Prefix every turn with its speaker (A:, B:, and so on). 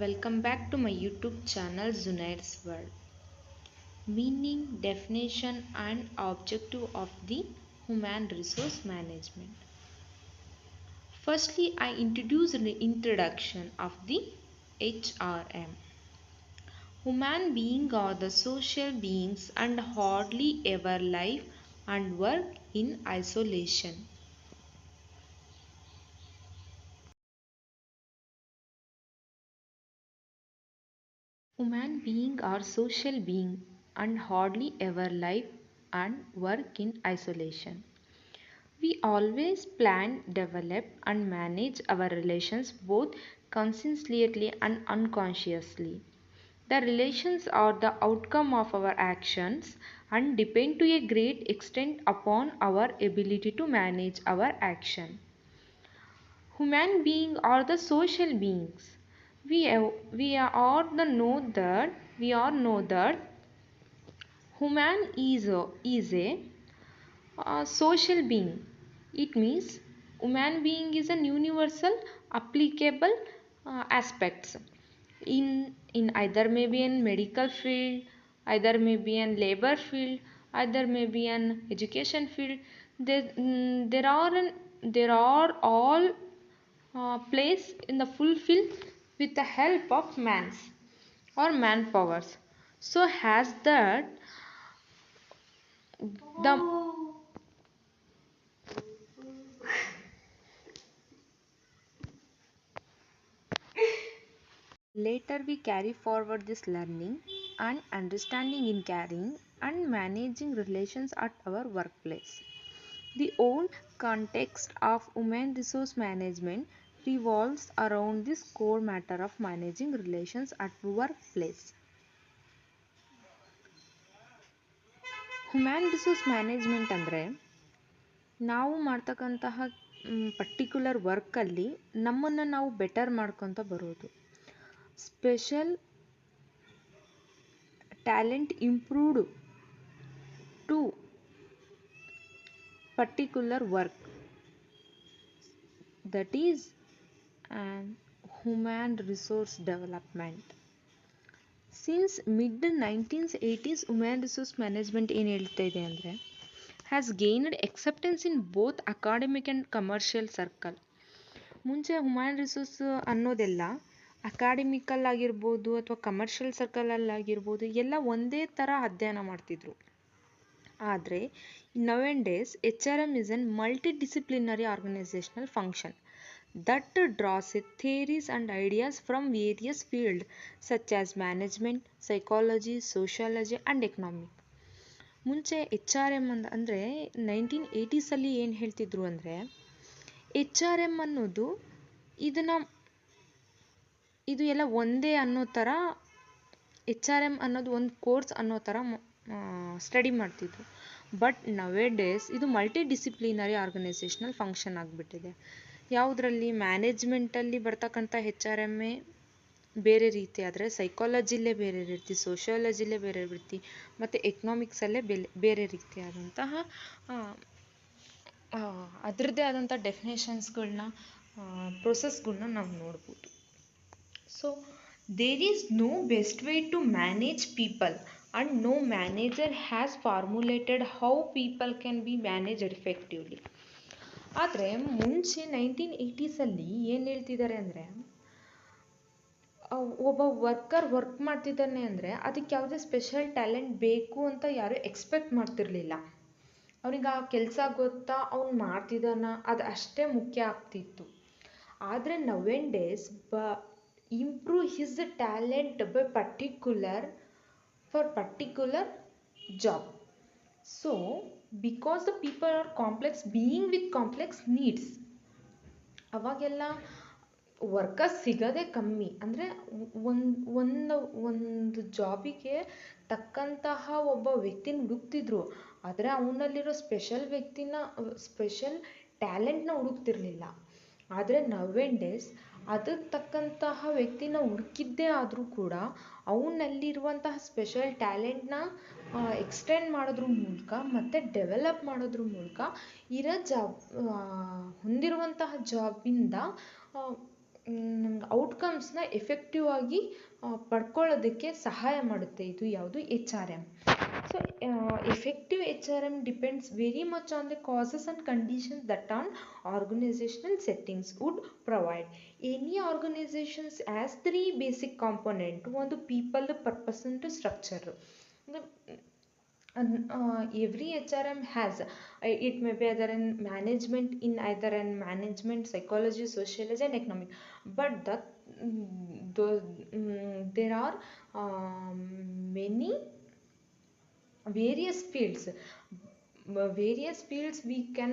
A: Welcome back to my YouTube channel Zunaid's World. Meaning, definition, and objective of the human resource management. Firstly, I introduce the introduction of the HRM. Human beings are the social beings and hardly ever live and work in isolation. Human beings are social beings and hardly ever live and work in isolation. We always plan, develop, and manage our relations both consciously and unconsciously. The relations are the outcome of our actions and depend to a great extent upon our ability to manage our action. Human beings are the social beings. We are the know that human is a social being. It means human being is an universal applicable aspects in either maybe in medical field, either maybe in labor field, either maybe in education field. There are all place in the fulfill with the help of mans or manpowers. So has that the later we carry forward this learning and understanding in carrying and managing relations at our workplace. The whole context of human resource management revolves around this core matter of managing relations at workplace. Human resource management ಅಂದರೆ ನಾವು ಮಾಡ್ತಕ್ಕಂತಹ particular ವರ್ಕಲ್ಲಿ ನಮ್ಮನ್ನು ನಾವು better ಮಾಡ್ಕೊತ ಬರೋದು. Special talent improved to particular work, that is an human resource development. Since mid 1980s human resource management ಏನು ಹೇಳ್ತಾ ಇದೆ ಅಂದರೆ has gained acceptance in both academic and commercial circle. ಮುಂಚೆ ಹ್ಯುಮ್ಯಾನ್ ರಿಸೋರ್ಸ್ ಅನ್ನೋದೆಲ್ಲ ಅಕಾಡೆಮಿಕಲ್ ಆಗಿರ್ಬೋದು ಅಥವಾ ಕಮರ್ಷಿಯಲ್ ಸರ್ಕಲಲ್ಲಾಗಿರ್ಬೋದು ಎಲ್ಲ ಒಂದೇ ಥರ ಅಧ್ಯಯನ ಮಾಡ್ತಿದ್ರು. ಆದರೆ nowadays HRM is an multi disciplinary organisational function that draws theories and ideas from various fields such as management, psychology, sociology and economics. ಮುಂಚೆ HRM ಅಂದರೆ 1980s ಏನು ಹೇಳ್ತಿದ್ರು ಅಂದರೆ HRM ಅನ್ನೋದು ಇದು ಎಲ್ಲ ಒಂದೇ ಅನ್ನೋ ಥರ HRM ಅನ್ನೋದು ಒಂದು ಕೋರ್ಸ್ ಅನ್ನೋ ಥರ ಸ್ಟಡಿ ಮಾಡ್ತಿದ್ರು. ಬಟ್ ನವೆ ಡೇಸ್ ಇದು ಮಲ್ಟಿ ಡಿಸಿಪ್ಲಿನರಿ ಆರ್ಗನೈಸೇಷನಲ್ ಫಂಕ್ಷನ್ ಆಗಿಬಿಟ್ಟಿದೆ. ಯಾವುದರಲ್ಲಿ ಮ್ಯಾನೇಜ್ಮೆಂಟಲ್ಲಿ ಬರ್ತಕ್ಕಂಥ HRM ಬೇರೆ ರೀತಿ ಆದರೆ ಸೈಕಾಲಜಿಲೇ ಬೇರೆ ರೀತಿ, ಸೋಷಿಯಾಲಜಿಲೇ ಬೇರೆ ರೀತಿ ಮತ್ತು ಎಕನಾಮಿಕ್ಸಲ್ಲೇ ಬೇರೆ ರೀತಿಯಾದಂತಹ ಅದರದ್ದೇ ಆದಂಥ ಡೆಫಿನೇಷನ್ಸ್ಗಳನ್ನ ಪ್ರೊಸೆಸ್ಗಳನ್ನ ನಾವು ನೋಡ್ಬೋದು. So there is no best way to manage people and no manager has formulated how people can be managed effectively. ಆದರೆ ಮುಂಚೆ 1980s ಏನು ಹೇಳ್ತಿದ್ದಾರೆ ಅಂದರೆ ಒಬ್ಬ ವರ್ಕರ್ ವರ್ಕ್ ಮಾಡ್ತಿದ್ದಾನೆ ಅಂದರೆ ಅದಕ್ಕೆ ಯಾವುದೇ ಸ್ಪೆಷಲ್ ಟ್ಯಾಲೆಂಟ್ ಬೇಕು ಅಂತ ಯಾರೂ ಎಕ್ಸ್ಪೆಕ್ಟ್ ಮಾಡ್ತಿರ್ಲಿಲ್ಲ. ಅವನಿಗೆ ಆ ಕೆಲಸ ಗೊತ್ತಾ, ಅವ್ನು ಮಾಡ್ತಿದ್ದಾನ, ಅದು ಅಷ್ಟೇ ಮುಖ್ಯ ಆಗ್ತಿತ್ತು. ಆದರೆ nowadays improve his talent by particular job. So because the people are complex being with complex needs, ಅವಾಗೆಲ್ಲ ವರ್ಕರ್ಸ್ ಸಿಗೋದೇ ಕಮ್ಮಿ. ಅಂದರೆ ಒಂದು ಜಾಬಿಗೆ ತಕ್ಕಂತಹ ಒಬ್ಬ ವ್ಯಕ್ತಿನ ಹುಡುಕ್ತಿದ್ರು, ಆದರೆ ಅವನಲ್ಲಿರೋ ಸ್ಪೆಷಲ್ ಟ್ಯಾಲೆಂಟ್ನ ಹುಡುಕ್ತಿರ್ಲಿಲ್ಲ. ಆದರೆ ನವೆನ್ ಡೇಸ್ ಅದಕ್ಕೆ ತಕ್ಕಂತಹ ವ್ಯಕ್ತಿನ ಹುಡುಕಿದ್ದೇ ಆದರೂ ಕೂಡ ಅವನಲ್ಲಿರುವಂತಹ ಸ್ಪೆಷಲ್ ಟ್ಯಾಲೆಂಟ್ನ ಎಕ್ಸ್ಟೆಂಡ್ ಮಾಡೋದ್ರ ಮೂಲಕ ಮತ್ತು ಡೆವಲಪ್ ಮಾಡೋದ್ರ ಮೂಲಕ ಹೊಂದಿರುವಂತಹ ಜಾಬಿಂದ ನಮ್ಗೆ ಔಟ್ಕಮ್ಸ್ನ ಎಫೆಕ್ಟಿವ್ ಆಗಿ ಪಡ್ಕೊಳ್ಳೋದಕ್ಕೆ ಸಹಾಯ ಮಾಡುತ್ತೆ ಇದು ಯಾವುದು H R M. So effective H R M depends very much on the causes and conditions that on organisational settings would provide. Any organisations as 3 basic component. ಒಂದು people, purpose and structure. Every HRM has, it may be either in management, in either in management, psychology, sociology and economic, but there are many various fields we can